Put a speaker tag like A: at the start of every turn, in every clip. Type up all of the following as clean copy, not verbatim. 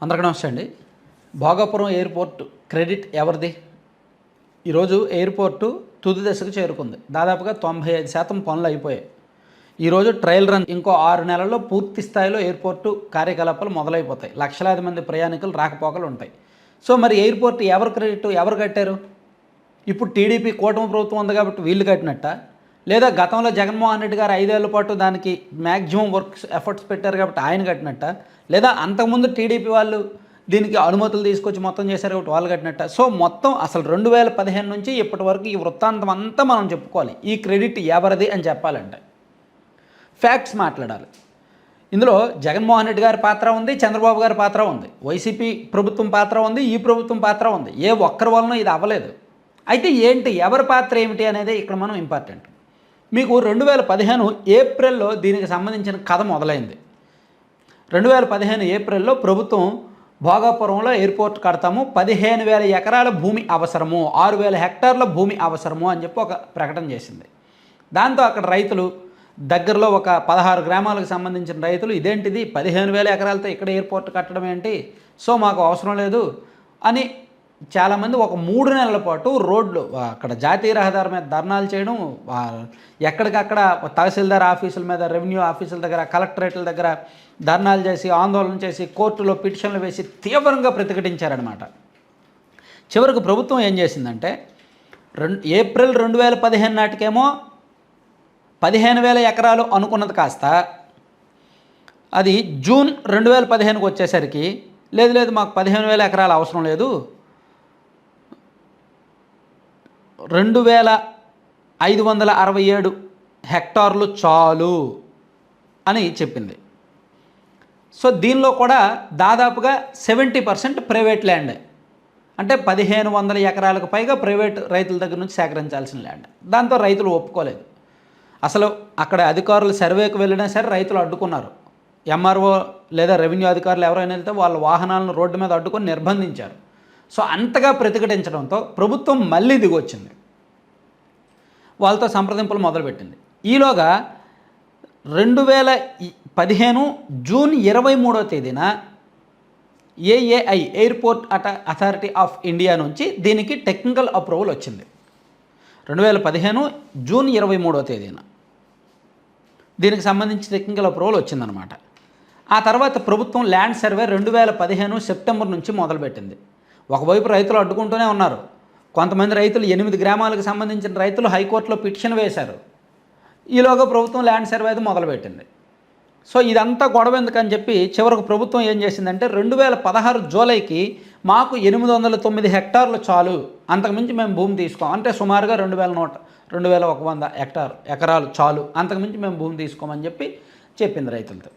A: అందరికీ నమస్తే అండి. భోగాపురం ఎయిర్పోర్ట్ క్రెడిట్ ఎవరిది? ఈరోజు ఎయిర్పోర్టు తుది దశకు చేరుకుంది. దాదాపుగా 95% పనులు అయిపోయాయి. ఈరోజు ట్రయల్ రన్ ఇంకో 6 నెలల్లో పూర్తి స్థాయిలో ఎయిర్పోర్టు కార్యకలాపాలు మొదలైపోతాయి. లక్షలాది మంది ప్రయాణికులు రాకపోకలు ఉంటాయి. సో మరి ఎయిర్పోర్ట్ ఎవరు క్రెడిట్, ఎవరు కట్టారు? ఇప్పుడు టీడీపీ కూటమి ప్రభుత్వం ఉంది కాబట్టి వీళ్ళు కట్టినట్ట, లేదా గతంలో జగన్మోహన్ రెడ్డి గారు 5 ఏళ్ల పాటు దానికి మ్యాక్సిమం వర్క్స్ ఎఫర్ట్స్ పెట్టారు కాబట్టి ఆయన కట్టినట్ట, లేదా అంతకుముందు టీడీపీ వాళ్ళు దీనికి అనుమతులు తీసుకొచ్చి మొత్తం చేశారు కాబట్టి వాళ్ళు కట్టినట్ట. సో మొత్తం అసలు 2015 నుంచి ఇప్పటి వరకు ఈ వృత్తాంతం అంతా మనం చెప్పుకోవాలి. ఈ క్రెడిట్ ఎవరిది అని చెప్పాలంటే ఫ్యాక్ట్స్ మాట్లాడాలి. ఇందులో జగన్మోహన్ రెడ్డి గారి పాత్ర ఉంది, చంద్రబాబు గారి పాత్ర ఉంది, వైసీపీ ప్రభుత్వం పాత్ర ఉంది, ఈ ప్రభుత్వం పాత్ర ఉంది. ఏ ఒక్కరి వలన ఇది అవ్వలేదు. అయితే ఏంటి, ఎవరి పాత్ర ఏమిటి అనేది ఇక్కడ మనం ఇంపార్టెంట్. మీకు 2015 ఏప్రిల్లో దీనికి సంబంధించిన కథ మొదలైంది. 2015 ఏప్రిల్లో ప్రభుత్వం భోగాపురంలో ఎయిర్పోర్ట్ కడతాము, 15,000 ఎకరాల భూమి అవసరము, 6,000 హెక్టార్ల భూమి అవసరము అని చెప్పి ఒక ప్రకటన చేసింది. దాంతో అక్కడ రైతులు, దగ్గరలో ఒక 16 గ్రామాలకు సంబంధించిన రైతులు, ఇదేంటిది 15,000 ఎకరాలతో ఇక్కడ ఎయిర్పోర్ట్ కట్టడం ఏంటి, సో మాకు అవసరం లేదు అని చాలామంది ఒక 3 నెలల పాటు రోడ్లు అక్కడ జాతీయ రహదారి మీద ధర్నాలు చేయడం, ఎక్కడికక్కడ తహసీల్దార్ ఆఫీసుల మీద, రెవెన్యూ ఆఫీసుల దగ్గర, కలెక్టరేట్ల దగ్గర ధర్నాలు చేసి, ఆందోళన చేసి, కోర్టులో పిటిషన్లు వేసి తీవ్రంగా ప్రతిఘటించారనమాట. చివరికి ప్రభుత్వం ఏం చేసిందంటే ఏప్రిల్ 2015 నాటికేమో 15,000 ఎకరాలు అనుకున్నది కాస్త అది జూన్ 2015కి వచ్చేసరికి లేదు మాకు 15,000 ఎకరాలు అవసరం లేదు, 2,567 హెక్టార్లు చాలు అని చెప్పింది. సో దీనిలో కూడా దాదాపుగా 70% ప్రైవేట్ ల్యాండ్, అంటే 1,500 ఎకరాలకు పైగా ప్రైవేట్ రైతుల దగ్గర నుంచి సేకరించాల్సిన ల్యాండ్. దాంతో రైతులు ఒప్పుకోలేదు. అసలు అక్కడ అధికారులు సర్వేకి వెళ్ళినా సరే రైతులు అడ్డుకున్నారు. ఎంఆర్ఓ లేదా రెవెన్యూ అధికారులు ఎవరైనా వెళ్తే వాళ్ళ వాహనాలను రోడ్డు మీద అడ్డుకొని నిర్బంధించారు. సో అంతగా ప్రతిఘటించడంతో ప్రభుత్వం మళ్ళీ దిగొచ్చింది, వాళ్ళతో సంప్రదింపులు మొదలుపెట్టింది. ఈలోగా 2015 జూన్ 23వ తేదీన AAI airport authority of India నుంచి దీనికి టెక్నికల్ అప్రూవల్ వచ్చింది. 2015 జూన్ 23వ తేదీన దీనికి సంబంధించి టెక్నికల్ అప్రూవల్ వచ్చిందనమాట. ఆ తర్వాత ప్రభుత్వం ల్యాండ్ సర్వే 2015 సెప్టెంబర్ నుంచి మొదలుపెట్టింది. ఒకవైపు రైతులు అడ్డుకుంటూనే ఉన్నారు. కొంతమంది రైతులు 8 గ్రామాలకు సంబంధించిన రైతులు హైకోర్టులో పిటిషన్ వేశారు. ఈలోగా ప్రభుత్వం ల్యాండ్ సర్వే అది మొదలుపెట్టింది. సో ఇదంతా గొడవ ఎందుకని చెప్పి చివరకు ప్రభుత్వం ఏం చేసిందంటే 2016 జూలైకి మాకు 809 హెక్టార్లు చాలు, అంతకుమించి మేము భూమి తీసుకోం, అంటే సుమారుగా 2,100 ఎకరాలు చాలు, అంతకుమించి మేము భూమి తీసుకోమని చెప్పి చెప్పింది రైతులతో.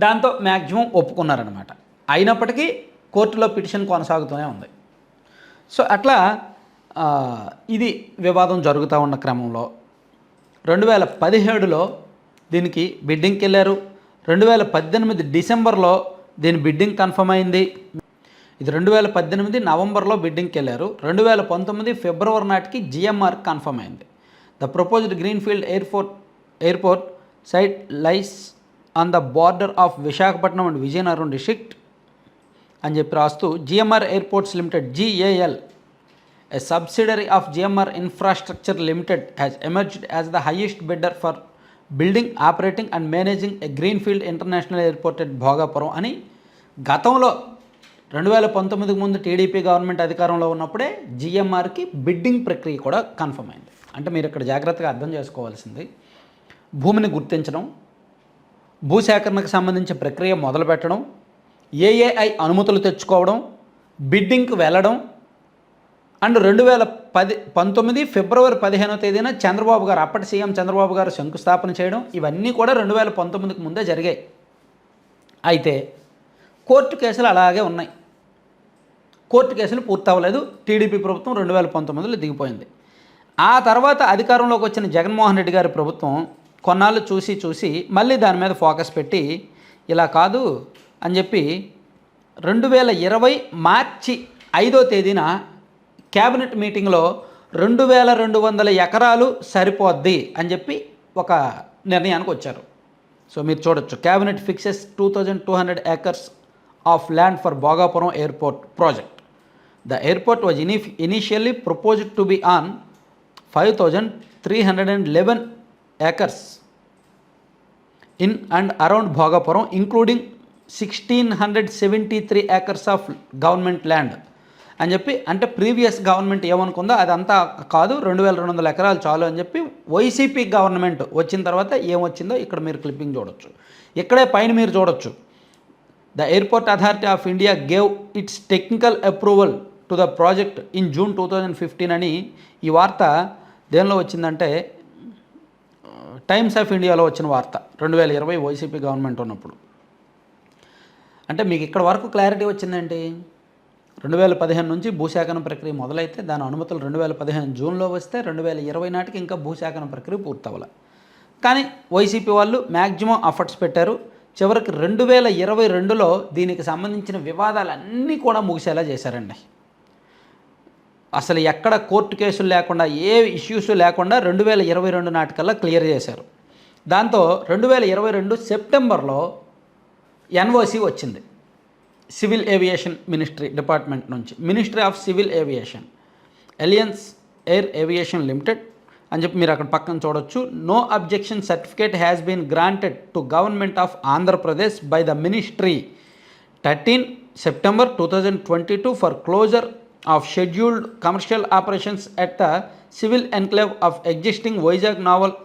A: దాంతో మ్యాక్సిమం ఒప్పుకున్నారనమాట. అయినప్పటికీ కోర్టులో పిటిషన్ కొనసాగుతూనే ఉంది. సో అట్లా ఇది వివాదం జరుగుతూ ఉన్న క్రమంలో 2017లో దీనికి బిడ్డింగ్కి వెళ్ళారు. 2018 డిసెంబర్లో దీని బిడ్డింగ్ కన్ఫర్మ్ అయింది. ఇది 2018 నవంబర్లో బిడ్డింగ్కి వెళ్ళారు. 2019 ఫిబ్రవరి నాటికి జిఎంఆర్ కన్ఫర్మ్ అయింది. The proposed greenfield airport site lies on the border of Visakhapatnam and Vizianagaram district అని చెప్పి రాస్తూ GMR airports limited GAL, a subsidiary of GMR Infrastructure Limited, has emerged as the highest bidder for building, operating and managing a greenfield international airport at Bhogapuram అని గతంలో 2019కు ముందు TDP government అధికారంలో ఉన్నప్పుడే జిఎంఆర్కి bidding ప్రక్రియ కూడా కన్ఫర్మ్ అయింది. అంటే మీరు ఇక్కడ జాగ్రత్తగా అర్థం చేసుకోవాల్సింది, భూమిని గుర్తించడం, భూసేకరణకు సంబంధించిన ప్రక్రియ మొదలుపెట్టడం, ఏఏఐ అనుమతులు తెచ్చుకోవడం, బిడ్డింగ్కి వెళ్ళడం, అండ్ 2019 ఫిబ్రవరి 15వ తేదీన చంద్రబాబు గారు, అప్పటి సీఎం చంద్రబాబు గారు శంకుస్థాపన చేయడం, ఇవన్నీ కూడా 2019కు ముందే జరిగాయి. అయితే కోర్టు కేసులు అలాగే ఉన్నాయి. కోర్టు కేసులు పూర్తవ్వలేదు. టీడీపీ ప్రభుత్వం 2019లో దిగిపోయింది. ఆ తర్వాత అధికారంలోకి వచ్చిన జగన్మోహన్ రెడ్డి గారి ప్రభుత్వం కొన్నాళ్ళు చూసి మళ్ళీ దాని మీద ఫోకస్ పెట్టి ఇలా కాదు అని చెప్పి 2020 మార్చి 5వ తేదీన క్యాబినెట్ మీటింగ్లో 2,200 ఎకరాలు సరిపోద్ది అని చెప్పి ఒక నిర్ణయానికి వచ్చారు. సో మీరు చూడొచ్చు, cabinet fixes 2,200 acres of land for Bhogapuram Airport project. The airport was initially proposed to be on 5,311 acres in and around Bhogapuram, including 1,673 acres of government land. అని చెప్పి, అంటే ప్రీవియస్ గవర్నమెంట్ ఏమనుకుందో అదంతా కాదు, 2,200 ఎకరాలు చాలు అని చెప్పి వైసీపీ గవర్నమెంట్ వచ్చిన తర్వాత ఏమొచ్చిందో ఇక్కడ మీరు క్లిప్పింగ్ చూడొచ్చు. ఇక్కడే పైన మీరు చూడొచ్చు, the airport authority of India gave it's technical approval to the project in June 2015 అని ఈ వార్త దేనిలో వచ్చిందంటే టైమ్స్ ఆఫ్ ఇండియాలో వచ్చిన వార్త 2020 వైసీపీ గవర్నమెంట్ ఉన్నప్పుడు. అంటే మీకు ఇక్కడ వరకు క్లారిటీ వచ్చిందండి. 2015 నుంచి భూసేకరణ ప్రక్రియ మొదలైతే దాని అనుమతులు 2015 జూన్లో వస్తే 2020 నాటికి ఇంకా భూసేకరణ ప్రక్రియ పూర్తవ్వాలి. కానీ వైసీపీ వాళ్ళు మ్యాక్సిమం ఎఫర్ట్స్ పెట్టారు. చివరికి 2022లో దీనికి సంబంధించిన వివాదాలన్నీ కూడా ముగిసేలా చేశారండి. అసలు ఎక్కడ కోర్టు కేసులు లేకుండా, ఏ ఇష్యూస్ లేకుండా 2022 నాటికల్లా క్లియర్ చేశారు. దాంతో 2022 సెప్టెంబర్లో ఎన్ఓసి వచ్చింది సివిల్ ఏవియేషన్ మినిస్ట్రీ డిపార్ట్మెంట్ నుంచి. Ministry of civil aviation, alliance air aviation limited అని చెప్పి మీరు అక్కడ పక్కన చూడొచ్చు. No objection certificate has been granted to government of Andhra Pradesh by the ministry 13 September 2022 for closure of scheduled commercial operations at the civil enclave of existing Vizag naval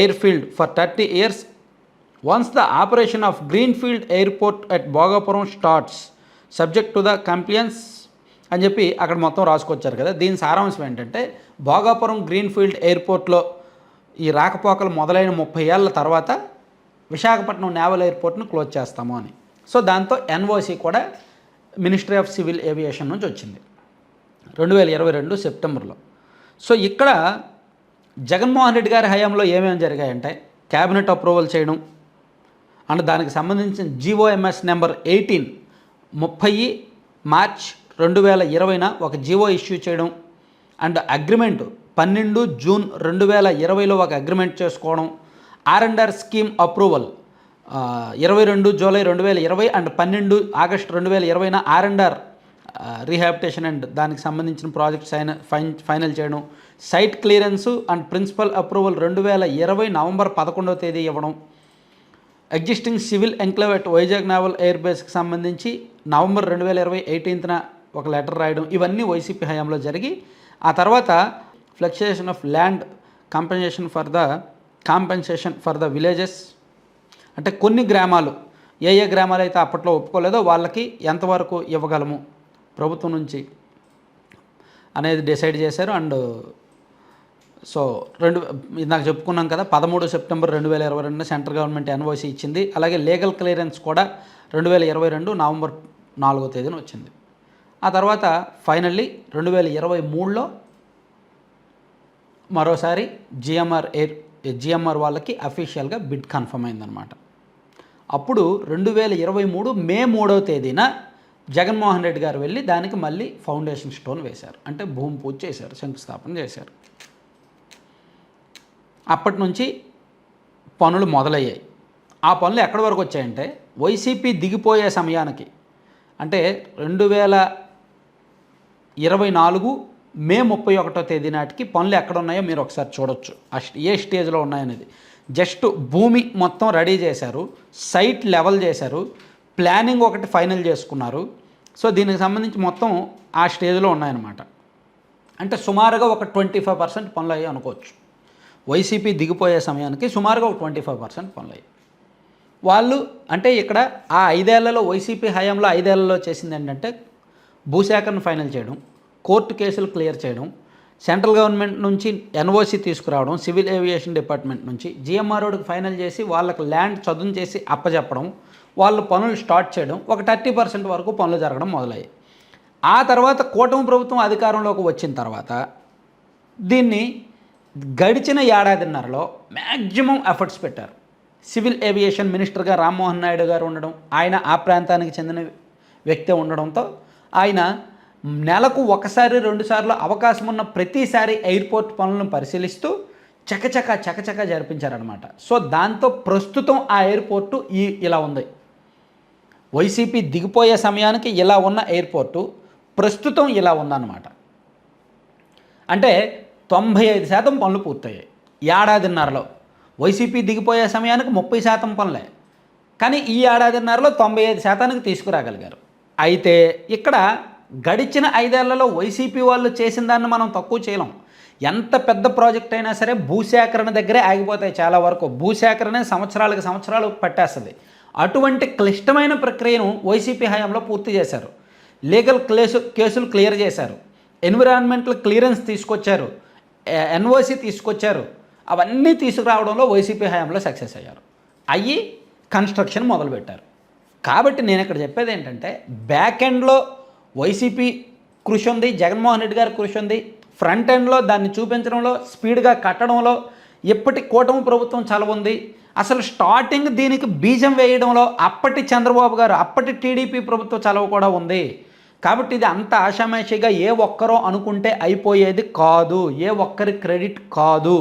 A: airfield for 30 years. Once the operation of Greenfield Airport at Bhogapuram starts, subject to the compliance అని చెప్పి అక్కడ మొత్తం రాసుకొచ్చారు కదా. దీని సారాంశం ఏంటంటే Bhogapuram greenfield ఎయిర్పోర్ట్లో ఈ రాకపోకలు మొదలైన 30 ఏళ్ల తర్వాత విశాఖపట్నం నేవల్ ఎయిర్పోర్ట్ను క్లోజ్ చేస్తాము అని. సో దాంతో ఎన్ఓసి కూడా మినిస్ట్రీ ఆఫ్ సివిల్ ఏవియేషన్ నుంచి వచ్చింది 2022 సెప్టెంబర్లో. సో ఇక్కడ జగన్మోహన్ రెడ్డి గారి హయాంలో ఏమేమి జరిగాయంటే క్యాబినెట్ అప్రూవల్ చేయడం అండ్ దానికి సంబంధించిన జీఓఎంఎస్ నెంబర్ 18 30 మార్చ్ 2020 ఒక జీవో ఇష్యూ చేయడం అండ్ అగ్రిమెంట్ 12 జూన్ 2020లో ఒక అగ్రిమెంట్ చేసుకోవడం, R and R scheme approval 22 July 2020 and 12 August 2020 R and R rehabilitation and దానికి సంబంధించిన ప్రాజెక్ట్ ఫైనల్ చేయడం, site clearance and principle approval 2020 November 11వ తేదీ ఇవ్వడం, existing civil enclave at Vizag naval air బేస్కి సంబంధించి నవంబర్ 2020 18న ఒక లెటర్ రాయడం, ఇవన్నీ వైసీపీ హయాంలో జరిగి ఆ తర్వాత fluctuation of land compensation for the villages, అంటే కొన్ని గ్రామాలు ఏ గ్రామాలు అయితే అప్పట్లో ఒప్పుకోలేదో వాళ్ళకి ఎంతవరకు ఇవ్వగలము ప్రభుత్వం నుంచి అనేది డిసైడ్ చేశారు. అండ్ సో నాకు చెప్పుకున్నాం కదా 13 సెప్టెంబర్ 2022 సెంట్రల్ గవర్నమెంట్ ఎన్ఓసి ఇచ్చింది. అలాగే లీగల్ క్లియరెన్స్ కూడా 2022 నవంబర్ 4వ తేదీన వచ్చింది. ఆ తర్వాత ఫైనల్లీ 2023లో మరోసారి జిఎంఆర్ వాళ్ళకి అఫీషియల్గా బిడ్ కన్ఫర్మ్ అయిందనమాట. అప్పుడు 2023 మే 3వ తేదీన జగన్మోహన్ రెడ్డి గారు వెళ్ళి దానికి మళ్ళీ ఫౌండేషన్ స్టోన్ వేశారు, అంటే భూమి పూజ చేశారు, శంకుస్థాపన చేశారు. అప్పటి నుంచి పనులు మొదలయ్యాయి. ఆ పనులు ఎక్కడి వరకు వచ్చాయంటే వైసీపీ దిగిపోయే సమయానికి, అంటే 2024 మే 31వ తేదీ నాటికి పనులు ఎక్కడ ఉన్నాయో మీరు ఒకసారి చూడొచ్చు, ఏ స్టేజ్లో ఉన్నాయనేది. జస్ట్ భూమి మొత్తం రెడీ చేశారు, సైట్ లెవెల్ చేశారు, ప్లానింగ్ ఒకటి ఫైనల్ చేసుకున్నారు. సో దీనికి సంబంధించి మొత్తం ఆ స్టేజ్లో ఉన్నాయన్నమాట. అంటే సుమారుగా ఒక 25% పనులు అయ్యాయి అనుకోవచ్చు. వైసీపీ దిగిపోయే సమయానికి సుమారుగా ఒక 25% పనులు అయ్యాయి. వాళ్ళు అంటే ఇక్కడ ఆ 5 ఏళ్లలో వైసీపీ హయాంలో 5 ఏళ్లలో చేసింది ఏంటంటే భూసేకరణ ఫైనల్ చేయడం, కోర్టు కేసులు క్లియర్ చేయడం, సెంట్రల్ గవర్నమెంట్ నుంచి ఎన్ఓసి తీసుకురావడం, సివిల్ ఏవియేషన్ డిపార్ట్మెంట్ నుంచి జిఎంఆర్ఓడికి ఫైనల్ చేసి వాళ్ళకి ల్యాండ్ చదును చేసి అప్పచెప్పడం, వాళ్ళు పనులు స్టార్ట్ చేయడం, ఒక 30% వరకు పనులు జరగడం మొదలయ్యాయి. ఆ తర్వాత కూటమి ప్రభుత్వం అధికారంలోకి వచ్చిన తర్వాత దీన్ని గడిచిన ఏడాదిన్నరలో మ్యాక్సిమం ఎఫర్ట్స్ పెట్టారు. సివిల్ ఏవియేషన్ మినిస్టర్గా రామ్మోహన్ నాయుడు గారు ఉండడం, ఆయన ఆ ప్రాంతానికి చెందిన వ్యక్తి ఉండడంతో ఆయన నెలకు 1-2 సార్లు అవకాశం ఉన్న ప్రతిసారి ఎయిర్పోర్ట్ పనులను పరిశీలిస్తూ చకచక జరిపించారనమాట. సో దాంతో ప్రస్తుతం ఆ ఎయిర్పోర్టు ఇలా ఉంది. వైసీపీ దిగిపోయే సమయానికి ఇలా ఉన్న ఎయిర్పోర్టు ప్రస్తుతం ఇలా ఉందన్నమాట. అంటే 95% పనులు పూర్తయ్యాయి ఏడాదిన్నరలో. వైసీపీ దిగిపోయే సమయానికి 30% పనులే, కానీ ఈ ఏడాదిన్నరలో 95%కి తీసుకురాగలిగారు. అయితే ఇక్కడ గడిచిన 5 ఏళ్లలో వైసీపీ వాళ్ళు చేసిన దాన్ని మనం తక్కువ చేయలేం. ఎంత పెద్ద ప్రాజెక్ట్ అయినా సరే భూసేకరణ దగ్గరే ఆగిపోతాయి. చాలా వరకు భూసేకరణ సంవత్సరాలు పట్టేస్తుంది. అటువంటి క్లిష్టమైన ప్రక్రియను వైసీపీ హయాంలో పూర్తి చేశారు. లీగల్ కేసులు క్లియర్ చేశారు, ఎన్విరాన్మెంటల్ క్లియరెన్స్ తీసుకొచ్చారు, ఎన్ఓసి తీసుకొచ్చారు. అవన్నీ తీసుకురావడంలో వైసీపీ హయాంలో సక్సెస్ అయ్యారు. అయ్యి కన్స్ట్రక్షన్ మొదలుపెట్టారు. కాబట్టి నేను ఇక్కడ చెప్పేది ఏంటంటే, బ్యాక్ ఎండ్లో వైసీపీ కృషి ఉంది, జగన్మోహన్ రెడ్డి గారి కృషి ఉంది. ఫ్రంట్ ఎండ్లో దాన్ని చూపించడంలో, స్పీడ్గా కట్టడంలో ఇప్పటి కూటమి ప్రభుత్వం చలవ ఉంది. అసలు స్టార్టింగ్ దీనికి బీజం వేయడంలో అప్పటి చంద్రబాబు గారు, అప్పటి టీడీపీ ప్రభుత్వ చలవ కూడా ఉంది. కాబట్టి ఇది అంత ఆషామాషిగా ఏ ఒక్కరో అనుకుంటే అయిపోయేది కాదు, ఏ ఒక్కరి క్రెడిట్ కాదు.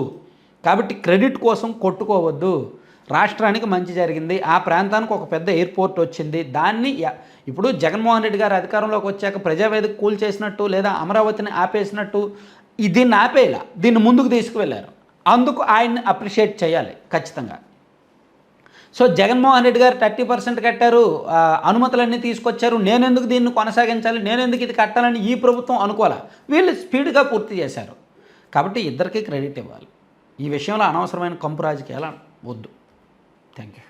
A: కాబట్టి క్రెడిట్ కోసం కొట్టుకోవద్దు. రాష్ట్రానికి మంచి జరిగింది, ఆ ప్రాంతానికి ఒక పెద్ద ఎయిర్పోర్ట్ వచ్చింది. దాన్ని ఇప్పుడు జగన్మోహన్ రెడ్డి గారు అధికారంలోకి వచ్చాక ప్రజావేదిక కూల్ చేసినట్టు లేదా అమరావతిని ఆపేసినట్టు దీన్ని ఆపేలా, దీన్ని ముందుకు తీసుకువెళ్ళారు. అందుకు ఆయన్ని అప్రిషియేట్ చేయాలి ఖచ్చితంగా. సో జగన్మోహన్ రెడ్డి గారు 30% కట్టారు, అనుమతులన్నీ తీసుకొచ్చారు, నేనెందుకు దీన్ని కొనసాగించాలి, నేనెందుకు ఇది కట్టాలని ఈ ప్రభుత్వం అనుకోవాలి. వీళ్ళు స్పీడ్గా పూర్తి చేశారు. కాబట్టి ఇద్దరికీ క్రెడిట్ ఇవ్వాలి. ఈ విషయంలో అనవసరమైన కంపు రాజకీయాలు వద్దు. Thank you.